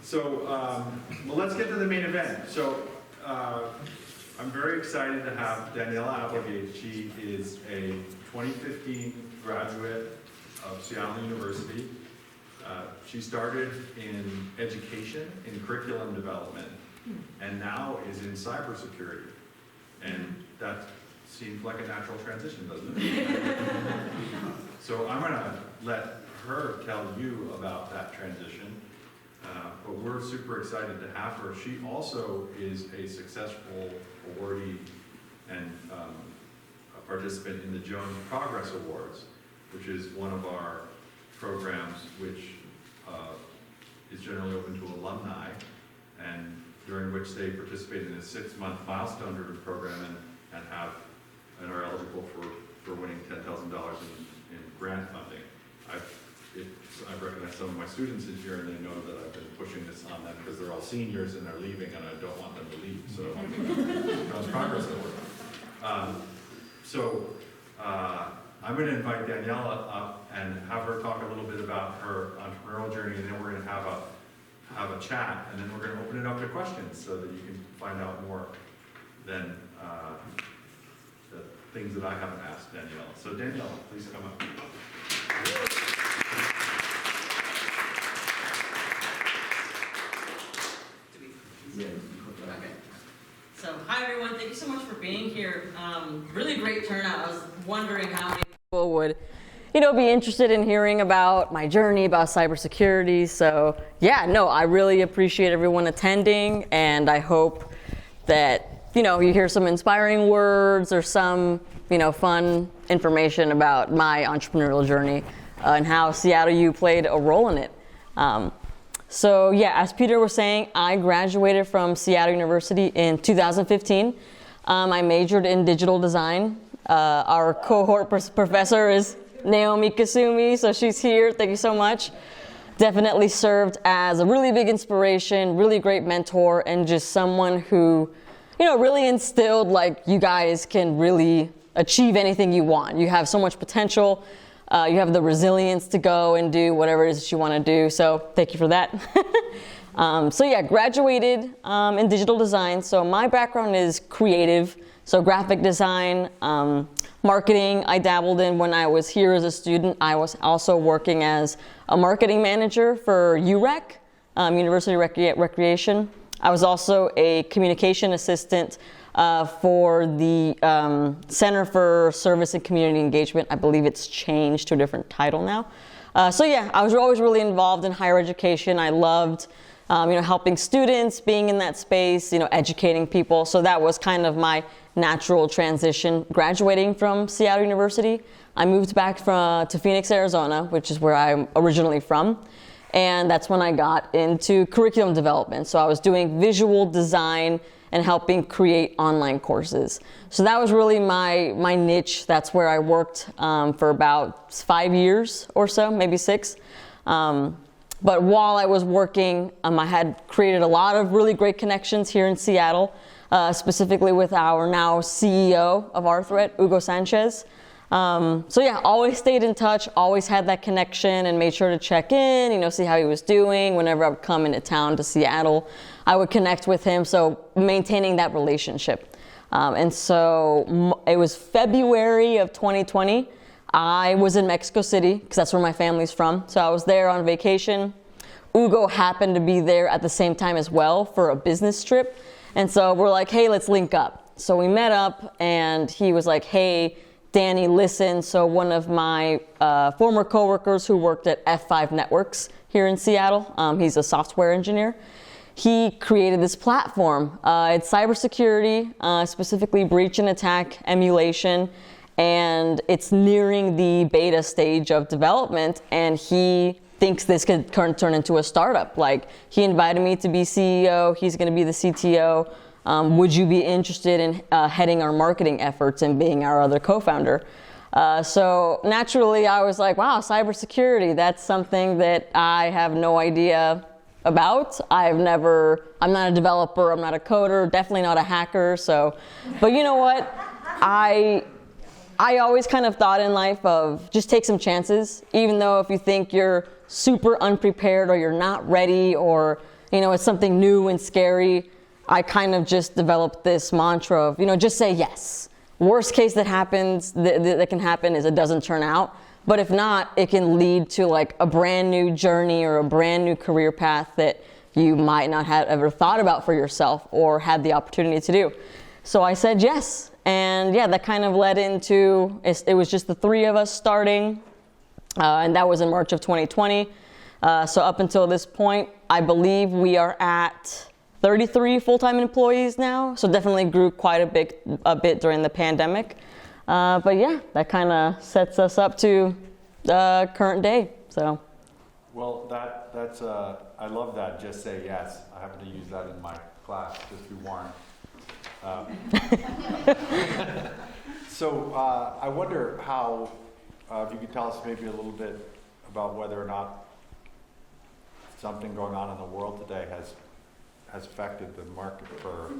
So, well, let's get to the main event. So, I'm very excited to have Dany Applegate. She is a 2015 graduate of Seattle University. She started in education, in curriculum development, and now is in cybersecurity. And that seems like a natural transition, doesn't it? So I'm gonna let her tell you about that transition. But we're super excited to have her. She also is a successful awardee and a participant in the Jones Progress Awards, which is one of our programs which is generally open to alumni, and during which they participate in a 6-month milestone-driven program and are eligible for winning $10,000 in grant funding. I've recognized some of my students this year, and they know that I've been pushing this on them because they're all seniors and they're leaving, and I don't want them to leave. So, Jones Progress Award. I'm going to invite Daniela up and have her talk a little bit about her entrepreneurial journey, and then we're going to have a chat, and then we're going to open it up to questions so that you can find out more than the things that I haven't asked Daniela. So Daniela, please come up. Okay. So, hi everyone, thank you so much for being here. Really great turnout. I was wondering how many people would, be interested in hearing about my journey, about cybersecurity. So, yeah, no, I really appreciate everyone attending, and I hope that, you hear some inspiring words or some, fun information about my entrepreneurial journey and how Seattle U played a role in it. So yeah, as Peter was saying, I graduated from Seattle University in 2015. I majored in digital design. Our cohort professor is Naomi Kasumi, so she's here. Thank you so much. Definitely served as a really big inspiration, really great mentor, and just someone who, really instilled you guys can really achieve anything you want. You have so much potential. You have the resilience to go and do whatever it is that you want to do. So thank you for that. Graduated in digital design. So my background is creative. So graphic design, marketing, I dabbled in when I was here as a student. I was also working as a marketing manager for UREC, University Recreation. I was also a communication assistant for the Center for Service and Community Engagement. I believe it's changed to a different title now. I was always really involved in higher education. I loved, helping students, being in that space, educating people. So that was kind of my natural transition. Graduating from Seattle University, I moved back to Phoenix, Arizona, which is where I'm originally from. And that's when I got into curriculum development. So I was doing visual design and helping create online courses. So that was really my niche. That's where I worked for about 5 years or so, maybe 6. But while I was working, I had created a lot of really great connections here in Seattle, specifically with our now CEO of rThreat, Hugo Sanchez. Always stayed in touch, always had that connection, and made sure to check in, see how he was doing. Whenever I would come into town to Seattle, I would connect with him, so maintaining that relationship. It was February of 2020. I was in Mexico City, because that's where my family's from. So I was there on vacation. Hugo happened to be there at the same time as well for a business trip. And so we're like, hey, let's link up. So we met up, and he was like, hey, Dany, listen. So one of my former coworkers who worked at F5 Networks here in Seattle, he's a software engineer. He created this platform. It's cybersecurity, specifically breach and attack emulation, and it's nearing the beta stage of development, and he thinks this could turn into a startup. He invited me to be CEO, he's gonna be the CTO. Would you be interested in heading our marketing efforts and being our other co-founder? So naturally I was like, wow, cybersecurity, that's something that I have no idea about. I'm not a developer, I'm not a coder, definitely not a hacker. But you know what? I always kind of thought in life of just take some chances, even though if you think you're super unprepared or you're not ready or it's something new and scary, I kind of just developed this mantra of, just say yes. Worst case that happens, that can happen is it doesn't turn out. But if not, it can lead to like a brand new journey or a brand new career path that you might not have ever thought about for yourself or had the opportunity to do. So I said yes. And yeah, that kind of led into, it was just the three of us starting. And that was in March of 2020. So up until this point, I believe we are at 33 full-time employees now. So definitely grew quite a bit during the pandemic. But yeah, that kind of sets us up to the current day. So. Well, that's I love that. Just say yes. I happen to use that in my class, just be warned. So I wonder how, if you could tell us maybe a little bit about whether or not something going on in the world today has affected the market for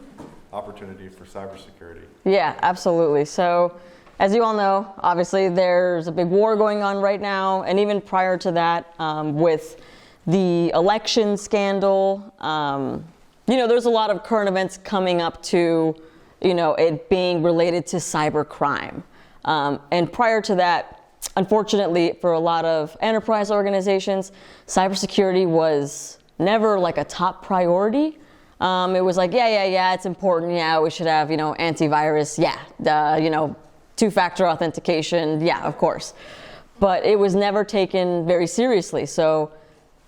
opportunity for cybersecurity. Yeah, absolutely. So as you all know, obviously there's a big war going on right now, and even prior to that, with the election scandal, there's a lot of current events coming up to, it being related to cybercrime. And prior to that, unfortunately, for a lot of enterprise organizations, cybersecurity was never like a top priority. It was like, yeah, it's important. Yeah, we should have, antivirus. Yeah, two-factor authentication. Yeah, of course. But it was never taken very seriously. So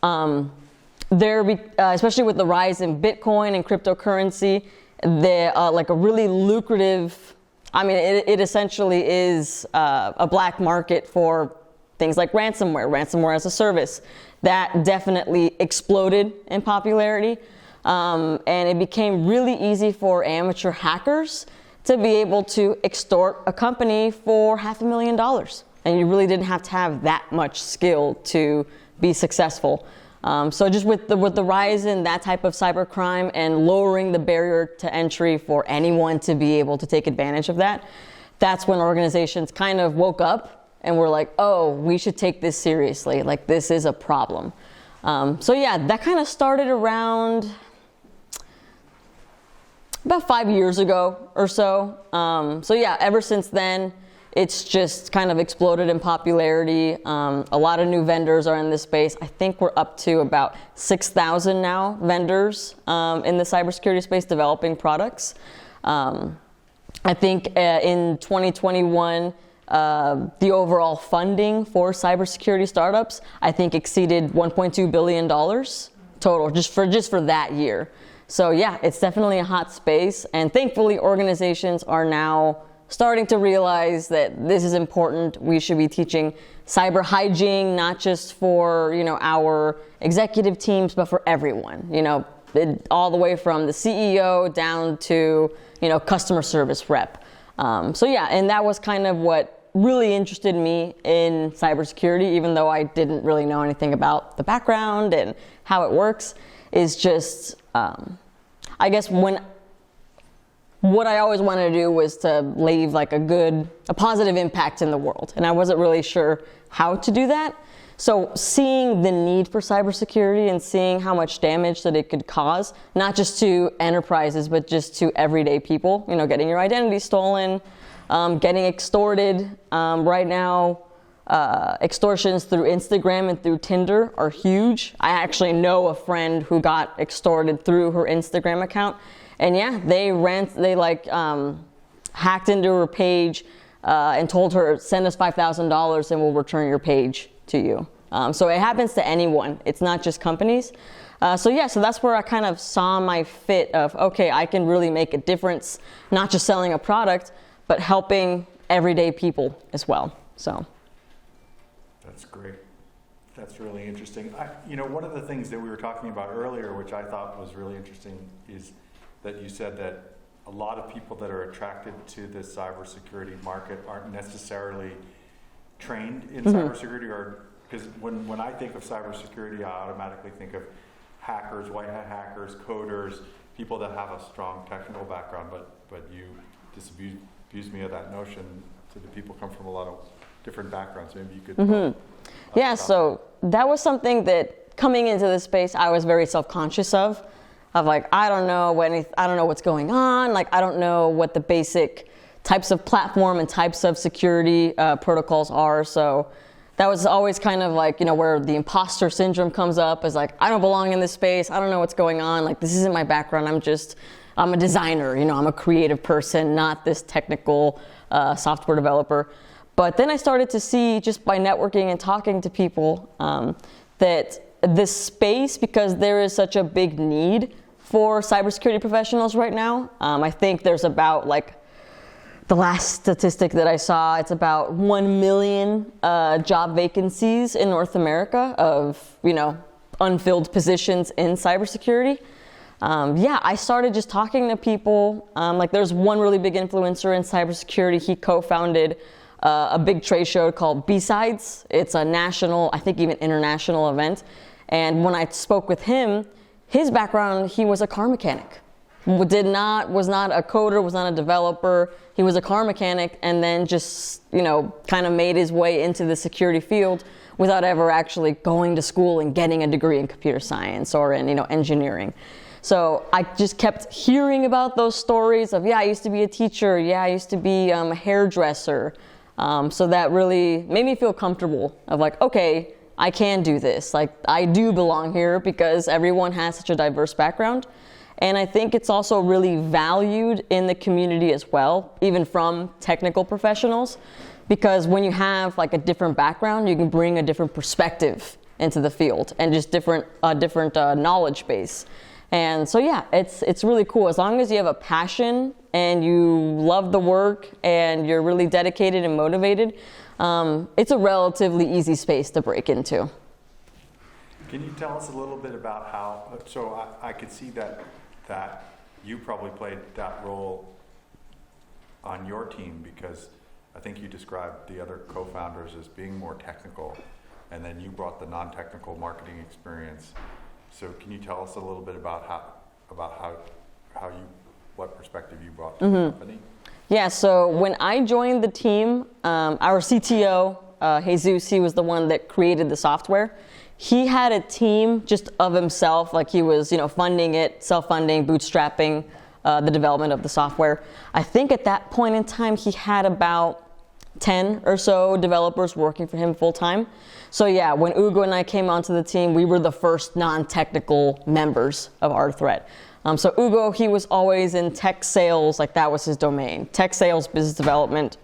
especially with the rise in Bitcoin and cryptocurrency, like a really lucrative, it essentially is a black market for things like ransomware as a service. That definitely exploded in popularity. And it became really easy for amateur hackers to be able to extort a company for $500,000. And you really didn't have to have that much skill to be successful. So just with the rise in that type of cybercrime and lowering the barrier to entry for anyone to be able to take advantage of that, that's when organizations kind of woke up and were like, oh, we should take this seriously. Like, this is a problem. So yeah, that kind of started around about 5 years ago or so. So yeah, ever since then, it's just kind of exploded in popularity. A lot of new vendors are in this space. I think we're up to about 6,000 now vendors in the cybersecurity space developing products. I think in 2021, the overall funding for cybersecurity startups, I think exceeded $1.2 billion total just for that year. So yeah, it's definitely a hot space, and thankfully organizations are now starting to realize that this is important. We should be teaching cyber hygiene, not just for, our executive teams, but for everyone, all the way from the CEO down to, customer service rep. So yeah, and that was kind of what really interested me in cybersecurity, even though I didn't really know anything about the background and how it works, is just, I guess what I always wanted to do was to leave like a positive impact in the world. And I wasn't really sure how to do that. So seeing the need for cybersecurity and seeing how much damage that it could cause, not just to enterprises, but just to everyday people, getting your identity stolen, getting extorted. Right now, extortions through Instagram and through Tinder are huge. I actually know a friend who got extorted through her Instagram account. And yeah, they hacked into her page and told her, send us $5,000 and we'll return your page to you. So it happens to anyone. It's not just companies. So that's where I kind of saw my fit of, okay, I can really make a difference, not just selling a product, but helping everyday people as well. So. That's great. That's really interesting. One of the things that we were talking about earlier, which I thought was really interesting, is that you said that a lot of people that are attracted to the cybersecurity market aren't necessarily trained in cybersecurity, or because when I think of cybersecurity, I automatically think of hackers, white hat hackers, coders, people that have a strong technical background. But you disabuse me of that notion. So the people come from a lot of different backgrounds. Maybe you could. Yeah. So that was something that coming into this space, I was very self-conscious of like, I don't know what's going on. Like, I don't know what the basic types of platform and types of security protocols are. So that was always kind of like, where the imposter syndrome comes up, is like, I don't belong in this space. I don't know what's going on. Like, this isn't my background. I'm a designer, I'm a creative person, not this technical software developer. But then I started to see, just by networking and talking to people, that this space, because there is such a big need for cybersecurity professionals right now. I think there's about, like, the last statistic that I saw, it's about 1 million job vacancies in North America of, unfilled positions in cybersecurity. I started just talking to people. Like, there's one really big influencer in cybersecurity. He co-founded a big trade show called B-Sides. It's a national, I think even international event. And when I spoke with him, his background, he was a car mechanic. Was not a coder, was not a developer. He was a car mechanic, and then just, kind of made his way into the security field without ever actually going to school and getting a degree in computer science or in, engineering. So I just kept hearing about those stories of, I used to be a teacher. I used to be a hairdresser. So that really made me feel comfortable of like, okay, I can do this. Like, I do belong here because everyone has such a diverse background. And I think it's also really valued in the community as well, even from technical professionals, because when you have like a different background, you can bring a different perspective into the field and just different knowledge base. And so it's really cool. As long as you have a passion and you love the work and you're really dedicated and motivated, it's a relatively easy space to break into. Can you tell us a little bit about how, so I could see that you probably played that role on your team, because I think you described the other co-founders as being more technical, and then you brought the non-technical marketing experience. So can you tell us a little bit about what perspective you brought to the company? Yeah, so when I joined the team, our CTO, Jesus, he was the one that created the software. He had a team just of himself, like he was, funding it, self-funding, bootstrapping the development of the software. I think at that point in time, he had about 10 or so developers working for him full time. So when Ugo and I came onto the team, we were the first non-technical members of rThreat. So Ugo, he was always in tech sales, like that was his domain. Tech sales, business development.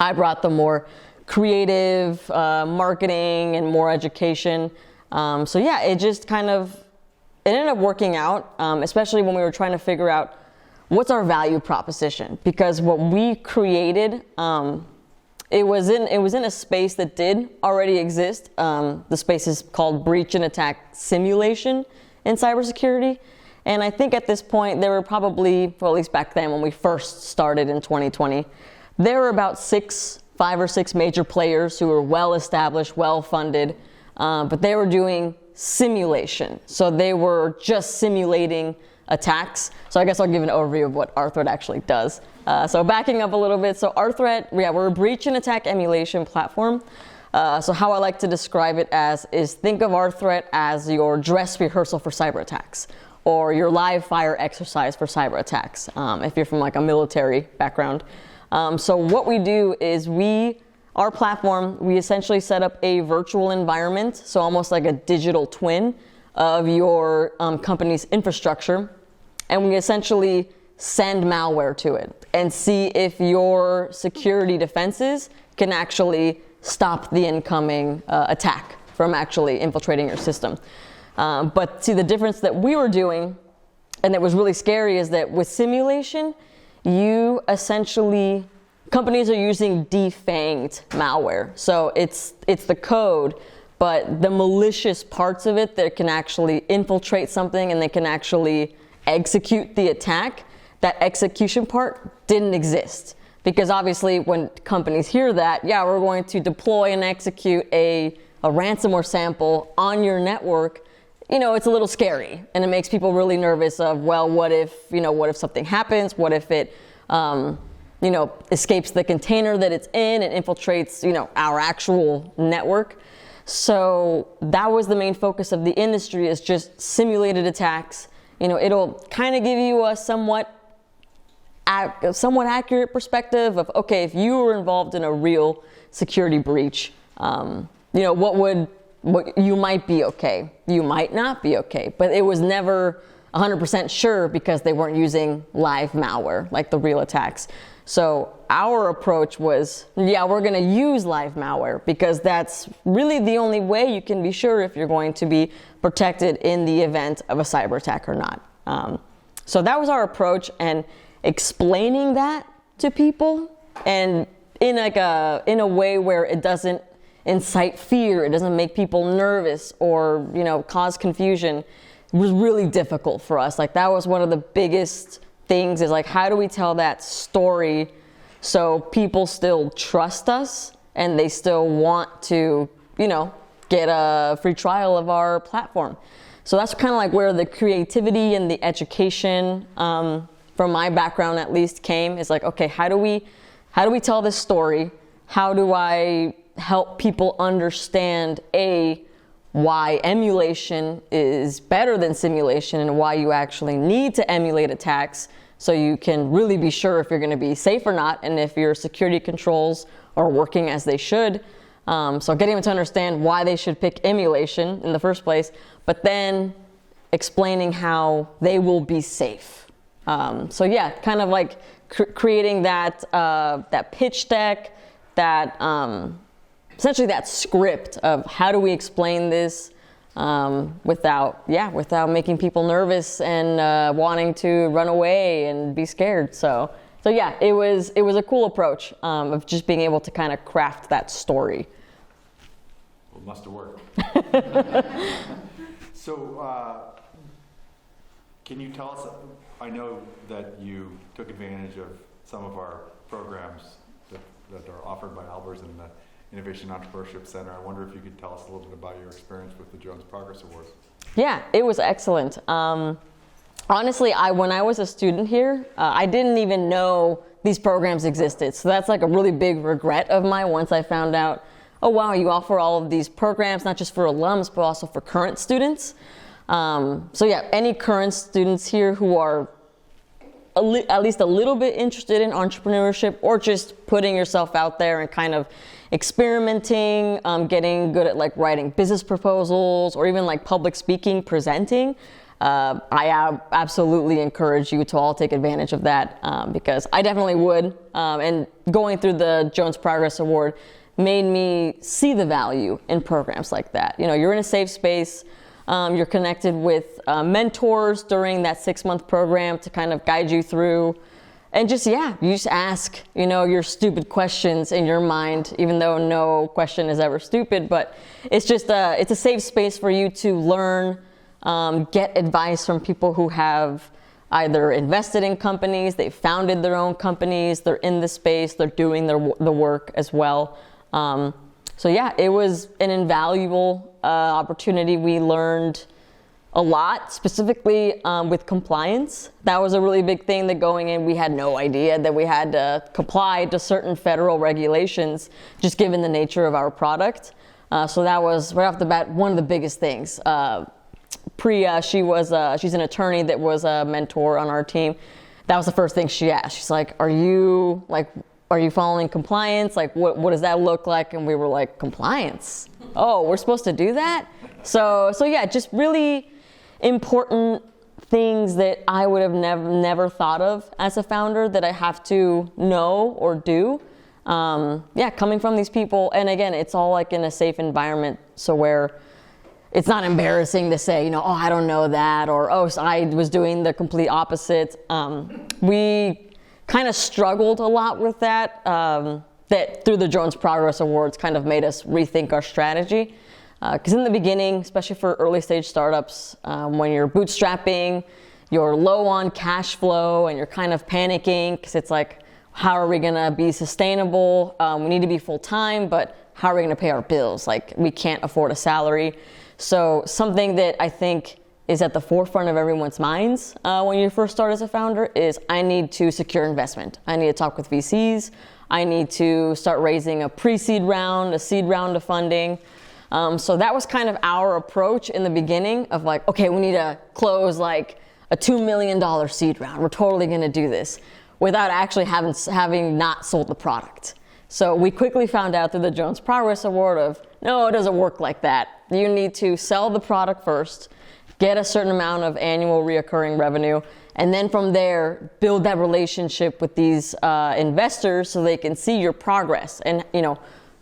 I brought the more creative marketing and more education. It just it ended up working out, especially when we were trying to figure out what's our value proposition. Because what we created, it was in a space that did already exist. The space is called breach and attack simulation in cybersecurity. And I think at this point, there were probably, well, at least back then when we first started in 2020, there were about 5 or 6 major players who were well-established, well-funded, but they were doing simulation. So they were just simulating attacks. So I guess I'll give an overview of what rThreat actually does. So backing up a little bit, so rThreat, we're a breach and attack emulation platform. So how I like to describe it is think of rThreat as your dress rehearsal for cyber attacks, or your live fire exercise for cyber attacks, if you're from like a military background. So what we do is our platform, we essentially set up a virtual environment, so almost like a digital twin of your company's infrastructure, and we essentially send malware to it and see if your security defenses can actually stop the incoming attack from actually infiltrating your system. But see, the difference that we were doing, and that was really scary, is that with simulation, companies are using defanged malware. So it's the code, but the malicious parts of it that can actually infiltrate something and they can actually execute the attack, that execution part didn't exist. Because obviously when companies hear that, we're going to deploy and execute a ransomware sample on your network, it's a little scary, and it makes people really nervous of, well, what if something happens? What if it, escapes the container that it's in and infiltrates, our actual network? So that was the main focus of the industry, is just simulated attacks. It'll kind of give you a somewhat accurate perspective of, okay, if you were involved in a real security breach, what you might be okay, you might not be okay, but it was never 100% sure because they weren't using live malware like the real attacks. So our approach was, we're going to use live malware because that's really the only way you can be sure if you're going to be protected in the event of a cyber attack or not. So that was our approach, and explaining that to people, and in a way where it doesn't incite fear, it doesn't make people nervous or cause confusion, was really difficult for us. Like, that was one of the biggest things, is like, how do we tell that story so people still trust us and they still want to get a free trial of our platform. So that's kind of like where the creativity and the education, from my background at least, came. Is like, okay, how do we tell this story? How do I help people understand why emulation is better than simulation, and why you actually need to emulate attacks so you can really be sure if you're going to be safe or not, and if your security controls are working as they should. So getting them to understand why they should pick emulation in the first place, but then explaining how they will be safe. So yeah, kind of like creating that pitch deck, that essentially that script of how do we explain this without making people nervous and wanting to run away and be scared. So yeah, it was a cool approach of just being able to kind of craft that story. Well, it must have worked. So can you tell us, I know that you took advantage of some of our programs that are offered by Albers and the Innovation Entrepreneurship Center. I wonder if you could tell us a little bit about your experience with the Jones Progress Awards. Yeah, it was excellent. Honestly, when I was a student here, I didn't even know these programs existed. So that's like a really big regret of mine once I found out, oh wow, you offer all of these programs, not just for alums, but also for current students. So yeah, any current students here who are at least a little bit interested in entrepreneurship, or just putting yourself out there and kind of experimenting, getting good at like writing business proposals, or even like public speaking, presenting, I absolutely encourage you to all take advantage of that, because I definitely would. And going through the Jones Progress Award made me see the value in programs like that. You're in a safe space. You're connected with mentors during that 6-month program to kind of guide you through. And you just ask, your stupid questions in your mind, even though no question is ever stupid. But it's just it's a safe space for you to learn, get advice from people who have either invested in companies, they founded their own companies, they're in the space, they're doing the work as well. So yeah, it was an invaluable opportunity. We learned a lot, specifically with compliance. That was a really big thing, that going in, we had no idea that we had to comply to certain federal regulations, just given the nature of our product. So that was, right off the bat, one of the biggest things. Priya, she's an attorney that was a mentor on our team. That was the first thing she asked. She's like, are you following compliance? Like, what does that look like? And we were like, compliance? Oh, we're supposed to do that? So yeah, just really important things that I would have never thought of as a founder that I have to know or do. Coming from these people. And again, it's all like in a safe environment, so where it's not embarrassing to say, oh, I don't know that, or, oh, so I was doing the complete opposite. We kind of struggled a lot with that, that through the Jones Progress Awards kind of made us rethink our strategy. Because in the beginning, especially for early stage startups, when you're bootstrapping, you're low on cash flow and you're kind of panicking because it's like, how are we going to be sustainable? We need to be full time, but how are we going to pay our bills? Like, we can't afford a salary. So something that I think is at the forefront of everyone's minds when you first start as a founder is, I need to secure investment. I need to talk with VCs. I need to start raising a pre-seed round, a seed round of funding. So that was kind of our approach in the beginning of like, okay, we need to close like a $2 million seed round. We're totally going to do this without actually having not sold the product. So we quickly found out through the Jones Progress Award of, no, it doesn't work like that. You need to sell the product first, get a certain amount of annual reoccurring revenue, and then from there, build that relationship with these investors so they can see your progress and,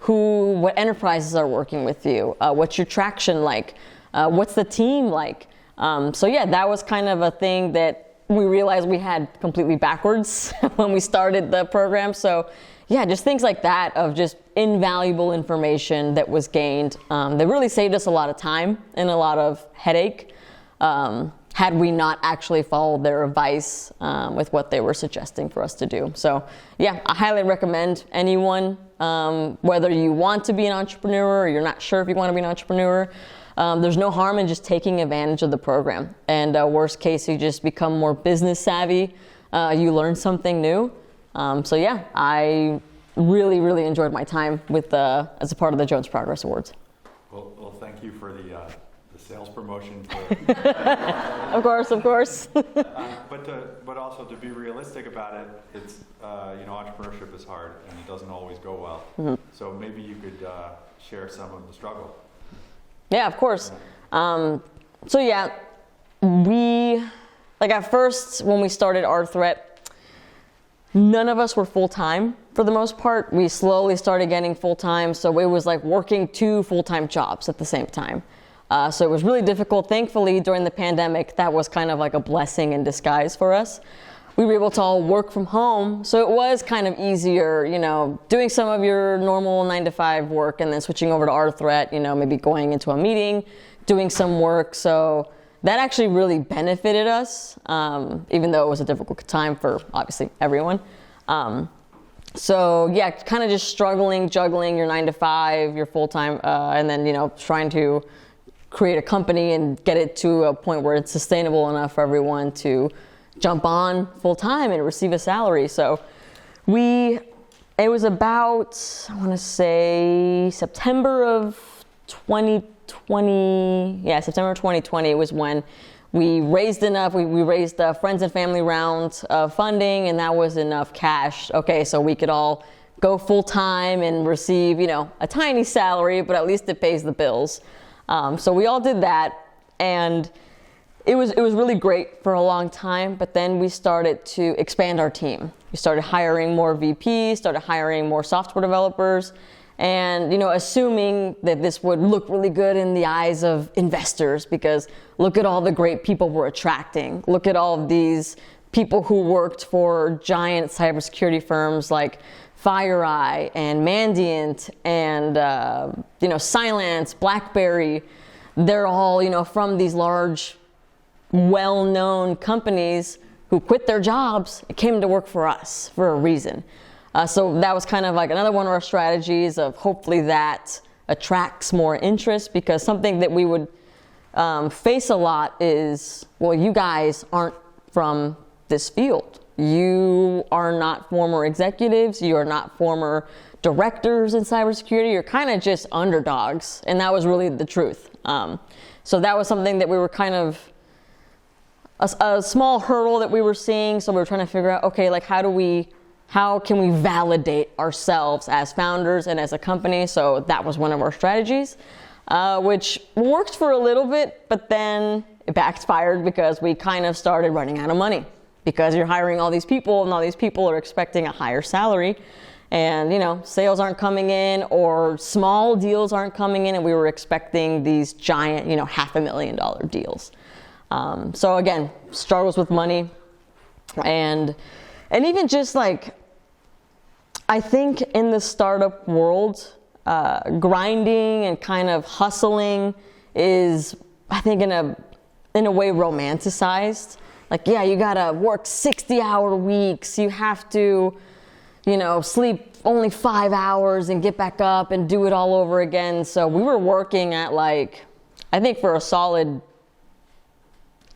what enterprises are working with you, what's your traction like, what's the team like. So yeah, that was kind of a thing that we realized we had completely backwards when we started the program. So yeah, just things like that of just invaluable information that was gained that really saved us a lot of time and a lot of headache had we not actually followed their advice with what they were suggesting for us to do. So yeah, I highly recommend anyone, whether you want to be an entrepreneur or you're not sure if you want to be an entrepreneur, there's no harm in just taking advantage of the program. And worst case, you just become more business savvy, you learn something new. So yeah, I really, really enjoyed my time with as a part of the Jones Progress Awards. Well, thank you for the sales promotion. Of course. But also to be realistic about it, it's entrepreneurship is hard and it doesn't always go well. Mm-hmm. So maybe you could share some of the struggle. Yeah, of course. So yeah, we at first when we started rThreat, none of us were full-time for the most part. We slowly started getting full-time, so it was like working 2 full-time jobs at the same time. So it was really difficult. Thankfully, during the pandemic, that was kind of like a blessing in disguise for us. We were able to all work from home, so it was kind of easier, doing some of your normal 9-to-5 work and then switching over to rThreat, maybe going into a meeting, doing some work. So that actually really benefited us, even though it was a difficult time for obviously everyone. So yeah, kind of just juggling your 9-to-5, your full-time, and then, trying to create a company and get it to a point where it's sustainable enough for everyone to jump on full-time and receive a salary. So it was about, I want to say September of 2020. Yeah, September 2020 was when we raised enough. We raised a friends and family round of funding, and that was enough cash. Okay, so we could all go full-time and receive, a tiny salary, but at least it pays the bills. So we all did that, and it was really great for a long time, but then we started to expand our team. We started hiring more VPs, started hiring more software developers, and assuming that this would look really good in the eyes of investors, because look at all the great people we're attracting. Look at all of these people who worked for giant cybersecurity firms like FireEye and Mandiant and Cylance, BlackBerry. They're all from these large, well-known companies who quit their jobs and came to work for us for a reason. So that was kind of like another one of our strategies of hopefully that attracts more interest, because something that we would face a lot is, well, you guys aren't from this field. You are not former executives. You are not former directors in cybersecurity. You're kind of just underdogs. And that was really the truth. So that was something that we were kind of a small hurdle that we were seeing. So we were trying to figure out, okay, like how can we validate ourselves as founders and as a company? So that was one of our strategies, which worked for a little bit, but then it backfired because we kind of started running out of money, because you're hiring all these people and all these people are expecting a higher salary, and sales aren't coming in or small deals aren't coming in, and we were expecting these giant, $500,000 deals. So again, struggles with money, and even just like, I think in the startup world, grinding and kind of hustling is, I think in a way, romanticized. Like, yeah, you gotta work 60-hour weeks. You have to, sleep only 5 hours and get back up and do it all over again. So we were working at I think for a solid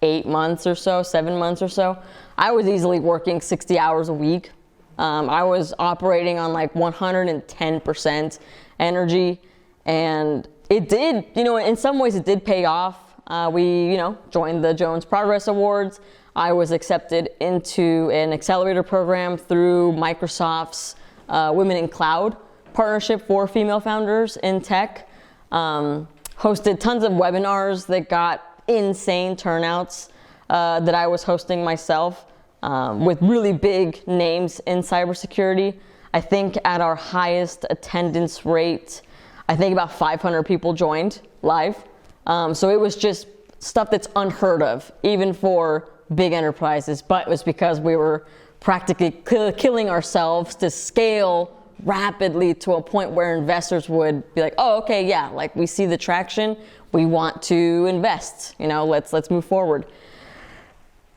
8 months or so, 7 months or so, I was easily working 60 hours a week. I was operating on 110% energy, and it did, in some ways it did pay off. We, joined the Jones Progress Awards. I was accepted into an accelerator program through Microsoft's Women in Cloud partnership for female founders in tech. Hosted tons of webinars that got insane turnouts that I was hosting myself with really big names in cybersecurity. I think at our highest attendance rate, I think about 500 people joined live. So it was just stuff that's unheard of, even for big enterprises, but it was because we were practically killing ourselves to scale rapidly to a point where investors would be like, oh, okay, yeah, like we see the traction, we want to invest, let's move forward.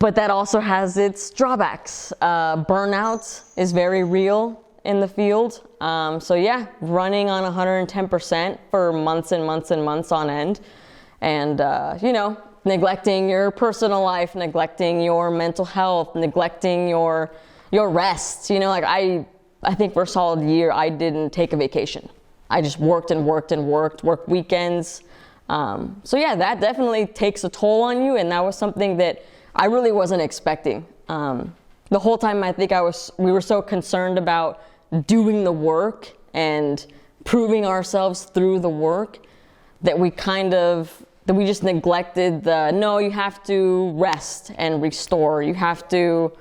But that also has its drawbacks. Burnout is very real in the field. So yeah, running on 110% for months and months and months on end. And, neglecting your personal life, neglecting your mental health, neglecting your rest. I think for a solid year, I didn't take a vacation. I just worked and worked and worked weekends. So yeah, that definitely takes a toll on you. And that was something that I really wasn't expecting. The whole time I think we were so concerned about doing the work and proving ourselves through the work that we just neglected no, you have to rest and restore. You have to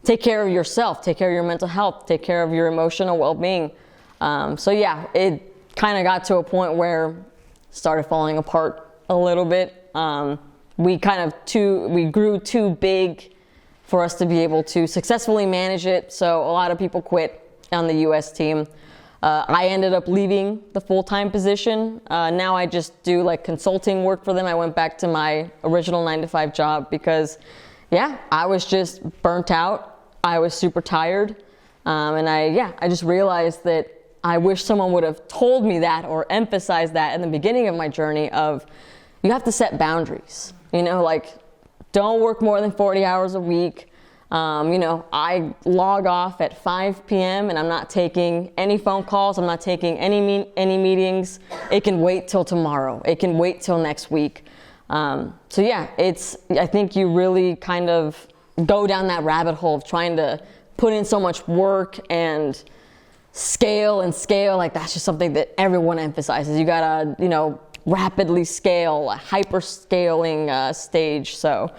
take care of yourself, take care of your mental health, take care of your emotional well-being. So yeah, it kind of got to a point where it started falling apart a little bit. We grew too big for us to be able to successfully manage it. So a lot of people quit on the US team. I ended up leaving the full-time position. Now I just do like consulting work for them. I went back to my original 9-to-5 job because, yeah, I was just burnt out. I was super tired. And I just realized that I wish someone would have told me that or emphasized that in the beginning of my journey of you have to set boundaries. Don't work more than 40 hours a week. I log off at 5 p.m. and I'm not taking any phone calls. I'm not taking any meetings. It can wait till tomorrow. It can wait till next week. So yeah, I think you really kind of go down that rabbit hole of trying to put in so much work and scale. Like that's just something that everyone emphasizes. You gotta, rapidly scale, a hyper scaling stage. So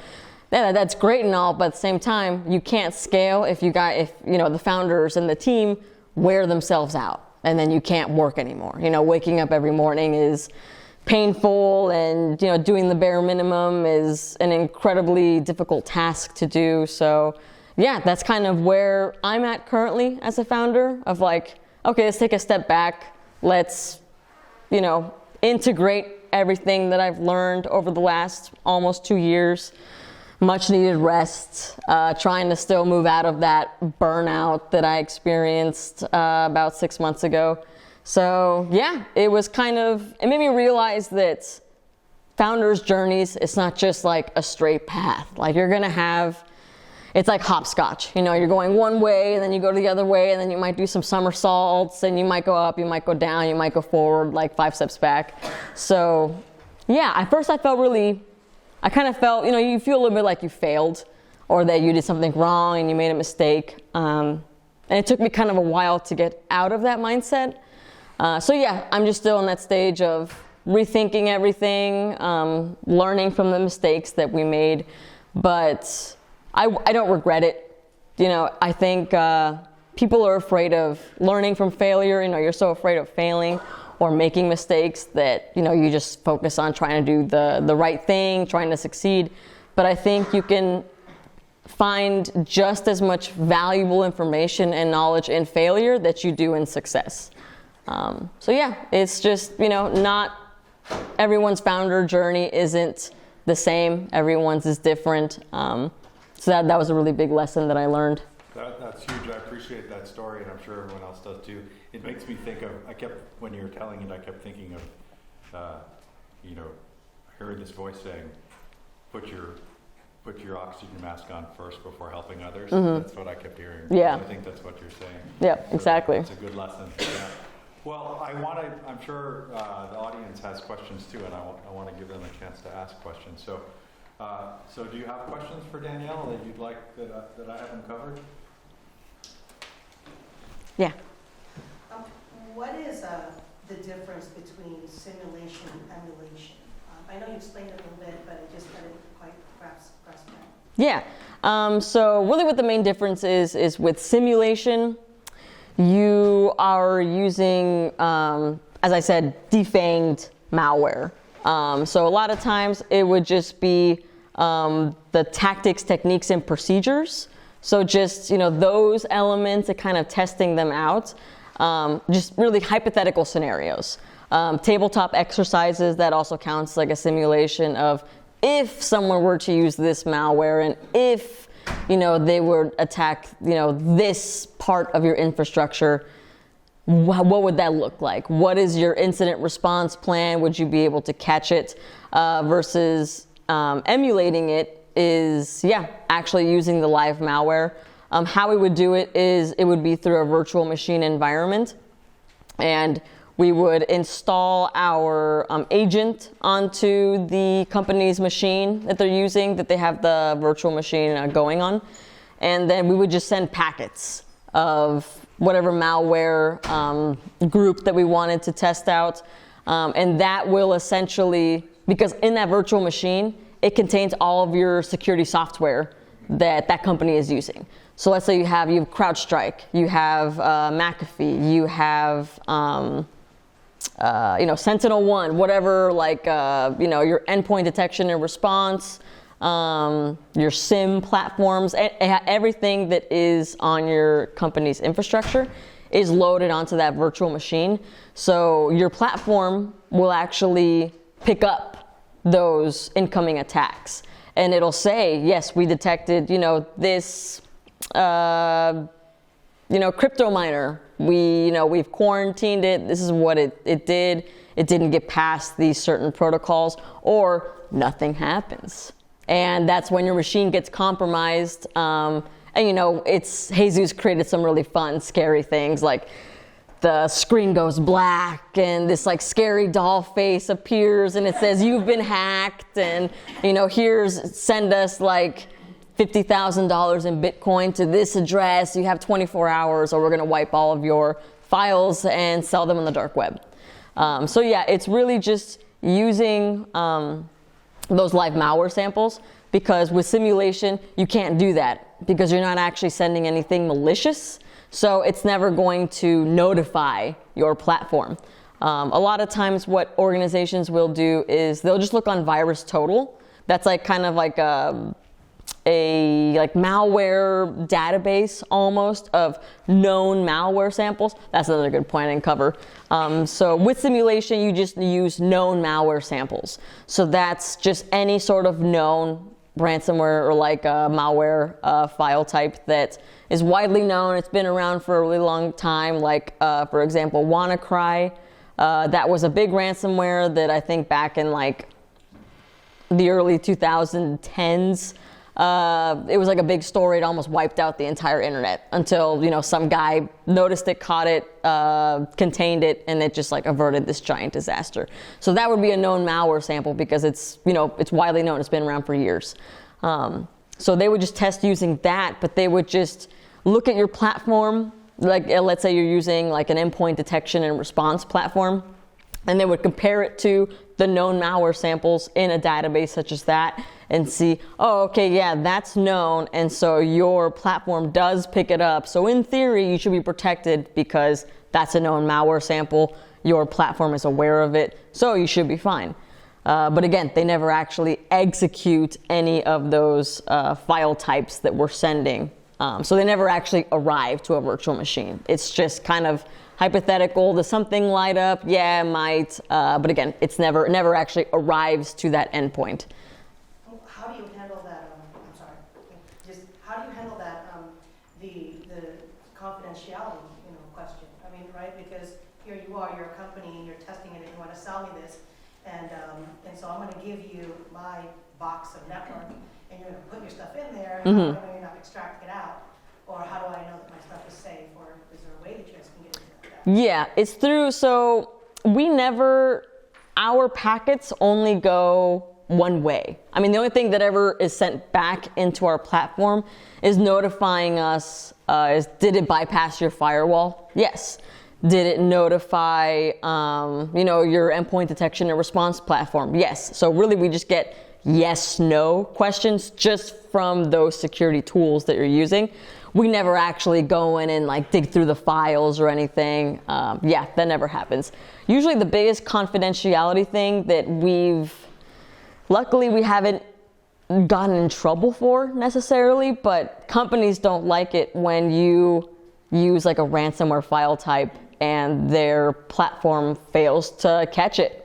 yeah, that's great and all, but at the same time, you can't scale if the founders and the team wear themselves out, and then you can't work anymore. Waking up every morning is painful, and doing the bare minimum is an incredibly difficult task to do. So yeah, that's kind of where I'm at currently as a founder of like, okay, let's take a step back. Let's, integrate everything that I've learned over the last almost 2 years. Much needed rest, trying to still move out of that burnout that I experienced about 6 months ago. So yeah, it made me realize that founders' journeys, it's not just like a straight path. Like it's like hopscotch. You're going one way and then you go the other way and then you might do some somersaults and you might go up, you might go down, you might go forward like 5 steps back. So yeah, at first I kind of felt, you feel a little bit like you failed or that you did something wrong and you made a mistake. And it took me kind of a while to get out of that mindset. So yeah, I'm just still in that stage of rethinking everything, learning from the mistakes that we made. But I don't regret it. I think people are afraid of learning from failure. You're so afraid of failing or making mistakes that, you just focus on trying to do the right thing, trying to succeed. But I think you can find just as much valuable information and knowledge in failure that you do in success. So yeah, it's just, not everyone's founder journey isn't the same. Everyone's is different. So that was a really big lesson that I learned. That's huge. I appreciate that story, and I'm sure everyone else does too. It makes me think of, when you were telling it, I kept thinking of, hearing this voice saying, put your oxygen mask on first before helping others. Mm-hmm. That's what I kept hearing. Yeah. I think that's what you're saying. Yeah, exactly. It's a good lesson. Yeah. Well, I'm sure the audience has questions too, and I want to give them a chance to ask questions. So, so do you have questions for Danielle that you'd like that I haven't covered? Yeah. What is the difference between simulation and emulation? I know you explained it a little bit, but I just didn't quite grasp that. Yeah. So really what the main difference is with simulation, you are using, as I said, defanged malware. So a lot of times it would just be the tactics, techniques, and procedures. So just, those elements and kind of testing them out. Just really hypothetical scenarios. Tabletop exercises, that also counts like a simulation of if someone were to use this malware and if, they would attack, this part of your infrastructure, what would that look like? What is your incident response plan? Would you be able to catch it? Versus emulating it is, actually using the live malware. How we would do it is it would be through a virtual machine environment, and we would install our agent onto the company's machine that they're using, that they have the virtual machine going on, and then we would just send packets of whatever malware group that we wanted to test out, and that will essentially, because in that virtual machine, it contains all of your security software that company is using. So let's say you have CrowdStrike, you have McAfee, you have Sentinel-1, whatever, your endpoint detection and response, your SIM platforms, everything that is on your company's infrastructure is loaded onto that virtual machine. So your platform will actually pick up those incoming attacks. And it'll say, yes, we detected, this, crypto miner. We've quarantined it. This is what it did. It didn't get past these certain protocols, or nothing happens. And that's when your machine gets compromised. It's Jesus created some really fun, scary things, like the screen goes black and this scary doll face appears and it says you've been hacked, and send us $50,000 in Bitcoin to this address. You have 24 hours or we're going to wipe all of your files and sell them on the dark web. It's really just using those live malware samples, because with simulation, you can't do that because you're not actually sending anything malicious. So it's never going to notify your platform. A lot of times what organizations will do is they'll just look on virus total. That's kind of like a malware database almost of known malware samples. That's another good point I didn't cover. So with simulation, you just use known malware samples. So that's just any sort of known ransomware or a malware file type that is widely known. It's been around for a really long time. For example, WannaCry. That was a big ransomware that I think back in the early 2010s. It was a big story. It almost wiped out the entire internet until, some guy noticed it, caught it, contained it, and it just averted this giant disaster. So that would be a known malware sample because it's, it's widely known. It's been around for years. So they would just test using that, but they would just look at your platform. Let's say you're using an endpoint detection and response platform, and they would compare it to the known malware samples in a database such as that and see, that's known, and so your platform does pick it up. So in theory, you should be protected because that's a known malware sample. Your platform is aware of it, so you should be fine. But again, they never actually execute any of those file types that we're sending. So they never actually arrive to a virtual machine. It's just kind of hypothetical. Does something light up? Yeah, it might. But again, it never actually arrives to that endpoint. How do you handle that? How do you handle that? The confidentiality, question. Right? Because here you are, you're a company, and you're testing it, and you want to sell me this, and so I'm going to give you my box of network, and you're going to put your stuff in there. And how do I know you're not extracting it out? Or how do I know that my stuff is safe? Or is there a way that you guys can get into that? Yeah, it's through, so our packets only go one way. I mean, the only thing that ever is sent back into our platform is notifying us, did it bypass your firewall? Yes. Did it notify, your endpoint detection and response platform? Yes. So really we just get yes, no questions just from those security tools that you're using. We never actually go in and like dig through the files or anything. That never happens. Usually the biggest confidentiality thing that luckily we haven't gotten in trouble for necessarily, but companies don't like it when you use like a ransomware file type and their platform fails to catch it.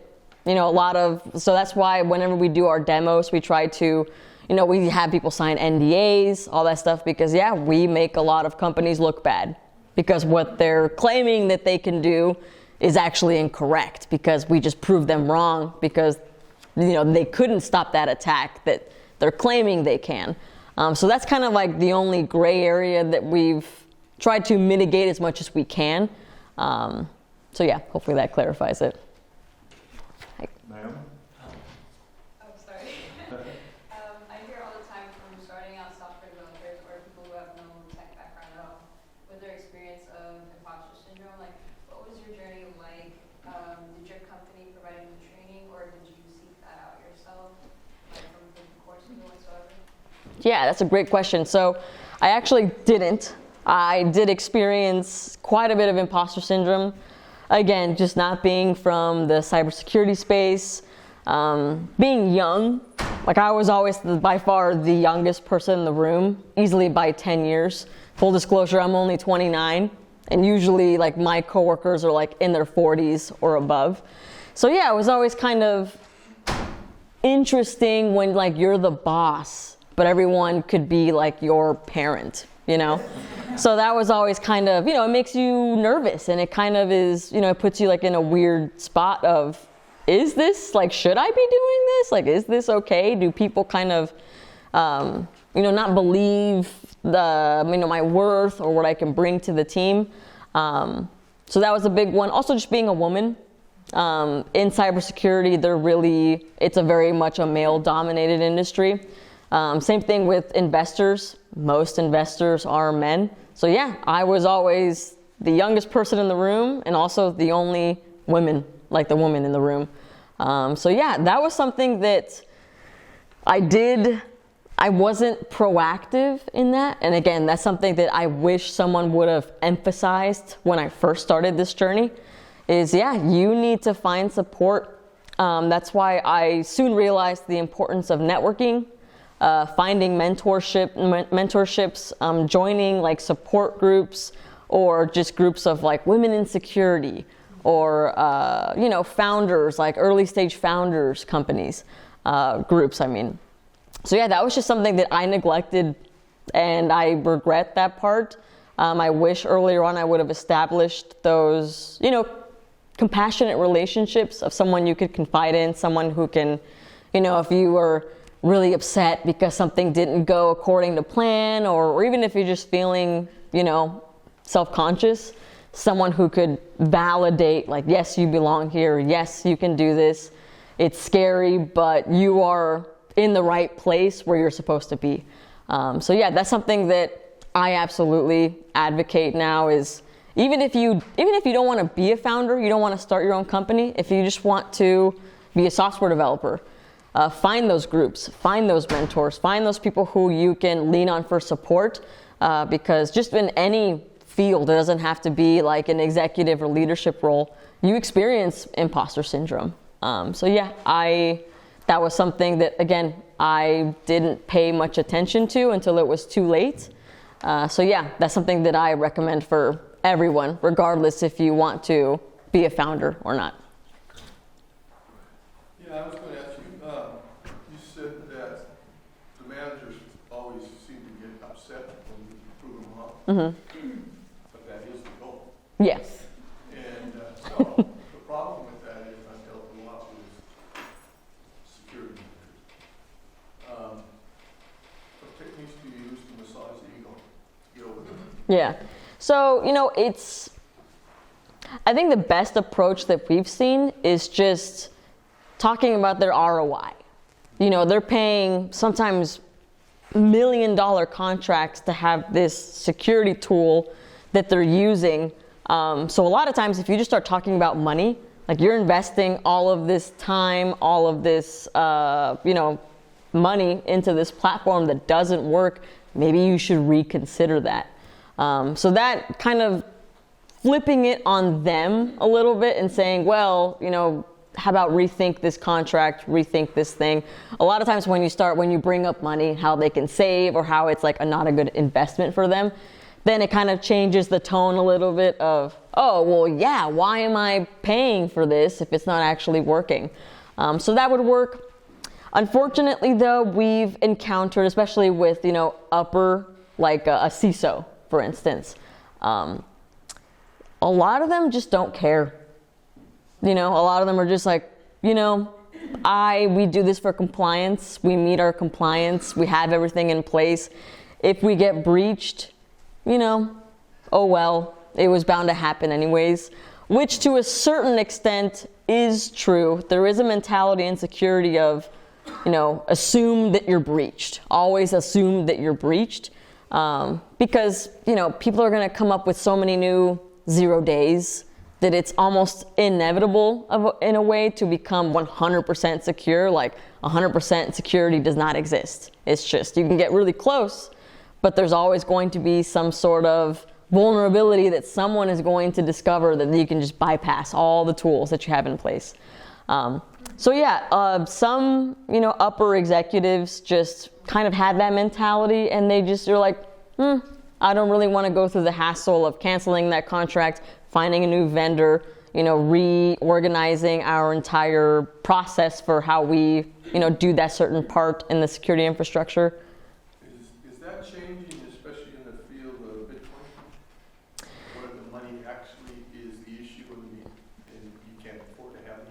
So that's why whenever we do our demos, we try to, we have people sign NDAs, all that stuff, because we make a lot of companies look bad because what they're claiming that they can do is actually incorrect because we just proved them wrong because, they couldn't stop that attack that they're claiming they can. So that's kind of like the only gray area that we've tried to mitigate as much as we can. Hopefully that clarifies it. Naomi? Oh, sorry. I hear all the time from starting out software developers or people who have no tech background at all with their experience of imposter syndrome. Like, what was your journey like? Did your company provide any training or did you seek that out yourself, like from taking courses or whatsoever? Yeah, that's a great question. So I actually didn't. I did experience quite a bit of imposter syndrome. Again, just not being from the cybersecurity space, being young. Like I was always by far the youngest person in the room, easily by 10 years. Full disclosure, I'm only 29, and usually like my coworkers are like in their 40s or above. So it was always kind of interesting when like you're the boss, but everyone could be like your parent, So that was always kind of, it makes you nervous, and it kind of is, it puts you like in a weird spot of, is this, like, should I be doing this? Like, is this okay? Do people kind of, not believe my worth or what I can bring to the team? So that was a big one. Also just being a woman. In cybersecurity, it's a very much a male-dominated industry. Same thing with investors. Most investors are men. So I was always the youngest person in the room and also the only woman, like the woman in the room. That was something that I did. I wasn't proactive in that. And again, that's something that I wish someone would have emphasized when I first started this journey is, you need to find support. That's why I soon realized the importance of networking. Finding mentorships, joining like support groups or just groups of like women in security or, founders, like early stage founders companies, groups, I mean. So that was just something that I neglected and I regret that part. I wish earlier on I would have established those, compassionate relationships of someone you could confide in, someone who can, if you were really upset because something didn't go according to plan, or even if you're just feeling, self-conscious, someone who could validate, like, yes, you belong here, yes, you can do this, it's scary, but you are in the right place where you're supposed to be. That's something that I absolutely advocate now is, even if you don't want to be a founder, you don't want to start your own company, if you just want to be a software developer, find those groups, find those mentors, find those people who you can lean on for support, because just in any field, it doesn't have to be like an executive or leadership role, you experience imposter syndrome. That was something that, again, I didn't pay much attention to until it was too late. That's something that I recommend for everyone, regardless if you want to be a founder or not. Yeah, I was going to ask you, you said that the managers always seem to get upset when you prove them wrong. Mm-hmm. But that is the goal. Yes. And so the problem with that is I've dealt a lot with security managers. What techniques do you use to massage the ego? Get over that. Yeah. So, I think the best approach that we've seen is just talking about their ROI. You know, they're paying sometimes $1 million contracts to have this security tool that they're using. So a lot of times if you just start talking about money, like you're investing all of this time, all of this, money into this platform that doesn't work, maybe you should reconsider that. So that kind of flipping it on them a little bit and saying, well, you know, how about rethink this contract, rethink this thing. A lot of times when you bring up money, how they can save or how it's like not a good investment for them, then it kind of changes the tone a little bit of, oh, well, yeah, why am I paying for this if it's not actually working? So that would work. Unfortunately, though, we've encountered, especially with, upper, like a CISO, for instance, a lot of them just don't care. A lot of them are just like, we do this for compliance. We meet our compliance. We have everything in place. If we get breached, oh well, it was bound to happen anyways, which to a certain extent is true. There is a mentality and security of, assume that you're breached. Always assume that you're breached. Because, people are going to come up with so many new 0 days that it's almost inevitable in a way to become 100% secure. Like 100% security does not exist. It's just, you can get really close, but there's always going to be some sort of vulnerability that someone is going to discover that you can just bypass all the tools that you have in place. Some, upper executives just kind of had that mentality and they just are like, I don't really want to go through the hassle of canceling that contract, finding a new vendor, reorganizing our entire process for how we, do that certain part in the security infrastructure. Is that changing, especially in the field of Bitcoin? Where the money actually is the issue and you can't afford to have it,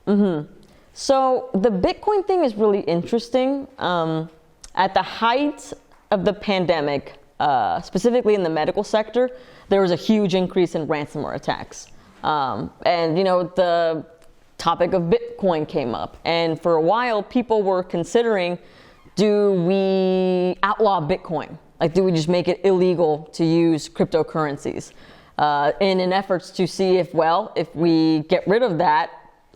Mm-hmm. So the Bitcoin thing is really interesting. At the height of the pandemic, specifically in the medical sector, there was a huge increase in ransomware attacks. The topic of Bitcoin came up. And for a while, people were considering, do we outlaw Bitcoin? Like, do we just make it illegal to use cryptocurrencies? In an efforts to see if we get rid of that,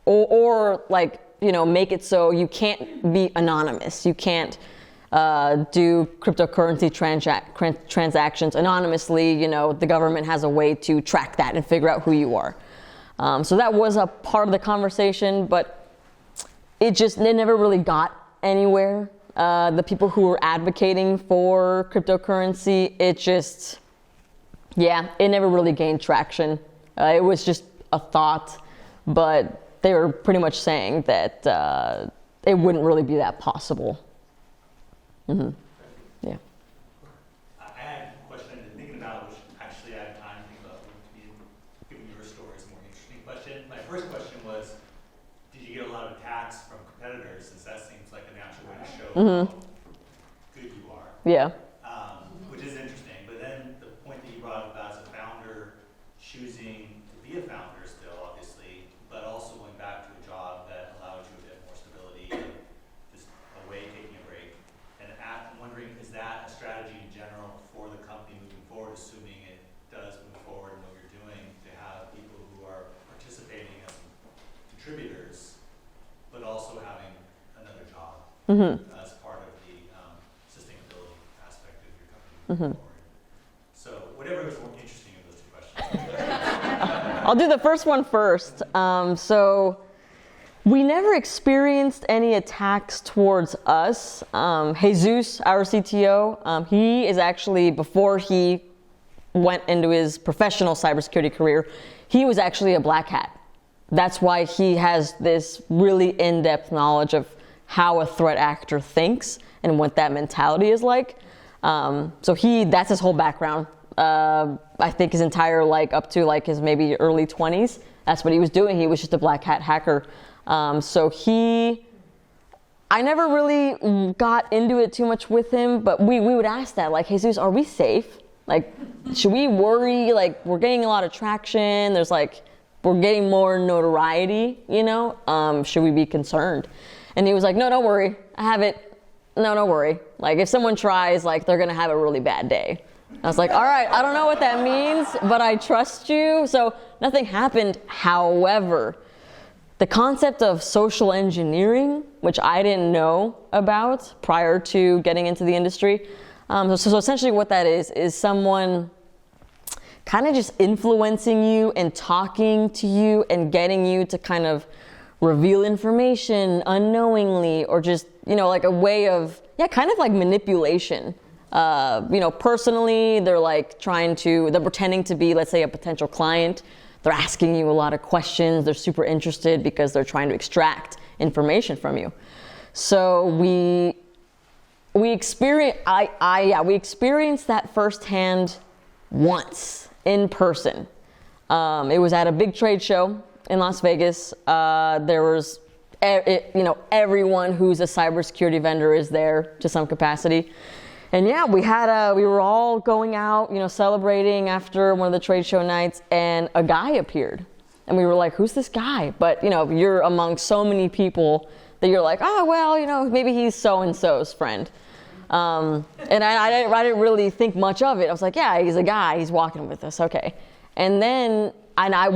or make it so you can't be anonymous. You can't do cryptocurrency transactions anonymously. The government has a way to track that and figure out who you are. So that was a part of the conversation, but it never really got anywhere. The people who were advocating for cryptocurrency, it never really gained traction. It was just a thought, but they were pretty much saying that it wouldn't really be that possible. Mm-hmm. Yeah. I had a question I've been thinking about, which actually I had time to think about, given your story is a more interesting question. My first question was, did you get a lot of attacks from competitors, since that seems like a natural way to show how good you are? Yeah. Which is interesting. But then the point that you brought up as a founder, choosing to be a founder still, obviously, but also going back to a job that allowed you a bit more stability and just away, taking a break. And I'm wondering, is that a strategy in general for the company moving forward, assuming it does move forward in what you're doing, to have people who are participating as contributors, but also having another job as part of the sustainability aspect of your company moving forward? So whatever was more interesting of those two questions. I'll do the first one first. So we never experienced any attacks towards us. Jesus, our CTO, he is actually, before he went into his professional cybersecurity career, he was actually a black hat. That's why he has this really in-depth knowledge of how a threat actor thinks and what that mentality is like. So that's his whole background. I think his entire, up to his maybe early 20s, that's what he was doing. He was just a black hat hacker. I never really got into it too much with him, but we would ask that, Jesus, are we safe? Should we worry? We're getting a lot of traction. There's we're getting more notoriety, you know, should we be concerned? And he was like, no, don't worry, I have it. No, don't worry. Like, if someone tries, like, they're gonna have a really bad day. I was like, all right, I don't know what that means, but I trust you. So nothing happened. However, the concept of social engineering, which I didn't know about prior to getting into the industry. So essentially what that is someone kind of just influencing you and talking to you and getting you to kind of reveal information unknowingly, or just, you know, like a way of, kind of like manipulation. You know, personally, they're like they're pretending to be, let's say, a potential client. They're asking you a lot of questions. They're super interested because they're trying to extract information from you. So we experienced that firsthand once in person. It was at a big trade show in Las Vegas. There was, you know, everyone who's a cybersecurity vendor is there to some capacity. And yeah, we were all going out, you know, celebrating after one of the trade show nights, and a guy appeared. And we were like, who's this guy? But, you know, you're among so many people that you're like, oh, well, you know, maybe he's so-and-so's friend. And I didn't really think much of it. I was like, yeah, he's a guy, he's walking with us, okay. And then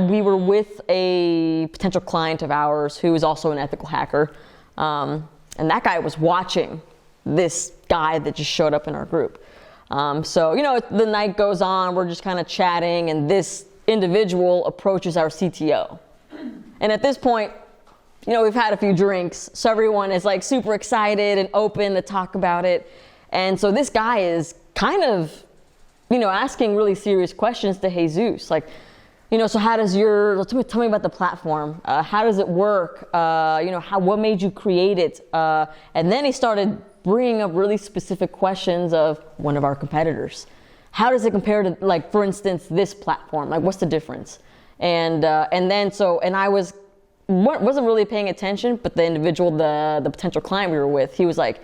we were with a potential client of ours who is also an ethical hacker. And that guy was watching this guy that just showed up in our group. So, you know, the night goes on, we're just kind of chatting, and this individual approaches our CTO. And at this point, you know, we've had a few drinks, so everyone is like super excited and open to talk about it. And so this guy is kind of, you know, asking really serious questions to Jesus, like, you know, so how does tell me about the platform. How does it work? You know, what made you create it? And then he started bringing up really specific questions of one of our competitors. How does it compare to, like, for instance, this platform? Like, what's the difference? And I wasn't really paying attention, but the individual, the potential client we were with, he was like,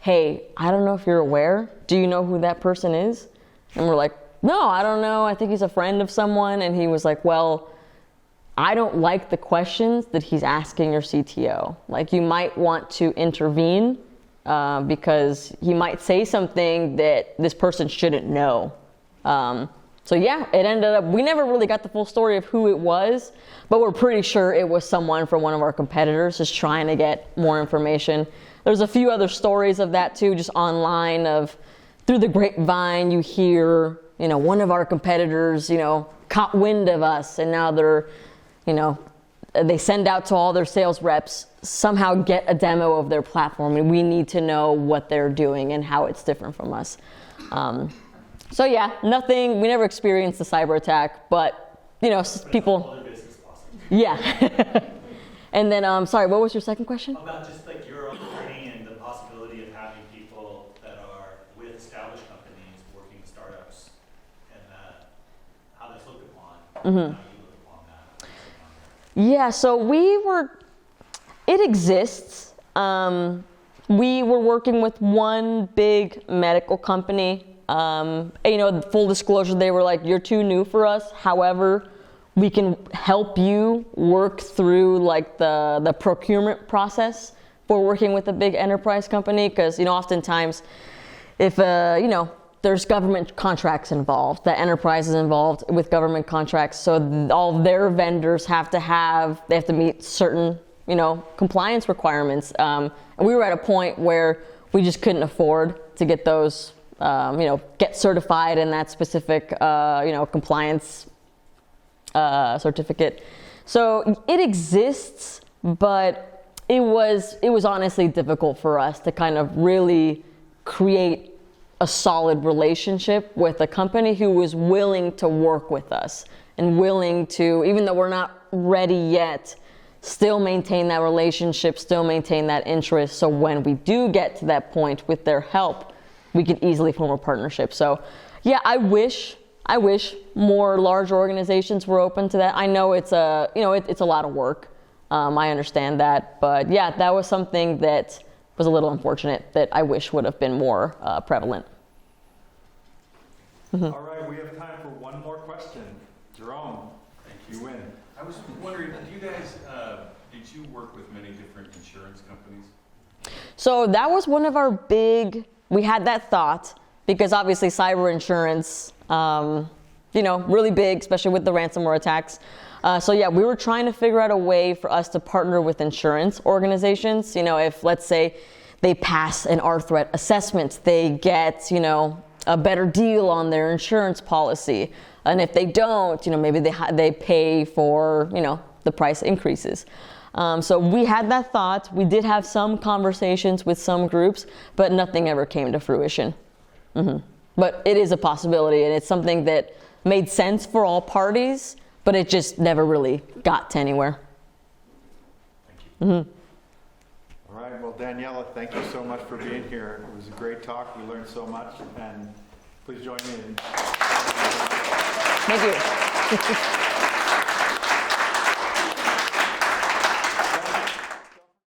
hey, I don't know if you're aware. Do you know who that person is? And we're like, no, I don't know. I think he's a friend of someone. And he was like, well, I don't like the questions that he's asking your CTO. Like, you might want to intervene because he might say something that this person shouldn't know. So yeah, it ended up, we never really got the full story of who it was, but we're pretty sure it was someone from one of our competitors just trying to get more information. There's a few other stories of that too, just online, of through the grapevine you hear, you know, one of our competitors, you know, caught wind of us, and now they're, you know, they send out to all their sales reps, somehow get a demo of their platform, and we need to know what they're doing and how it's different from us. So yeah, nothing, we never experienced a cyber attack, but, you know, people. Other business possible. Yeah. And then, sorry, what was your second question? About just like your own journey and the possibility of having people that are with established companies working with startups, and how that's looked upon, how you look upon that. Yeah, so it exists. We were working with one big medical company. You know, full disclosure, they were like, you're too new for us. However, we can help you work through like the procurement process for working with a big enterprise company. Because, you know, oftentimes if, you know, there's government contracts involved, the enterprise is involved with government contracts. So all their vendors they have to meet certain, you know, compliance requirements. And we were at a point where we just couldn't afford to get those, you know, get certified in that specific, you know, compliance certificate. So it exists, but it was honestly difficult for us to kind of really create a solid relationship with a company who was willing to work with us and willing to, even though we're not ready yet, still maintain that relationship, still maintain that interest. So when we do get to that point with their help, we can easily form a partnership. So yeah, I wish more large organizations were open to that. I know it's a lot of work. I understand that, but yeah, that was something that was a little unfortunate that I wish would have been more prevalent. All right, we have time for one more question. Jerome. You win. I was wondering, did you guys, did you work with many different insurance companies? So that was one of our we had that thought because obviously cyber insurance, really big, especially with the ransomware attacks. So yeah, we were trying to figure out a way for us to partner with insurance organizations. If let's say they pass an rThreat assessment, they get, a better deal on their insurance policy. And if they don't, maybe they pay for, the price increases. So we had that thought. We did have some conversations with some groups, but nothing ever came to fruition. But it is a possibility, and it's something that made sense for all parties, but it just never really got to anywhere. All right, well, Daniela, thank you so much for being here. It was a great talk. We learned so much, and please join me in. Thank you.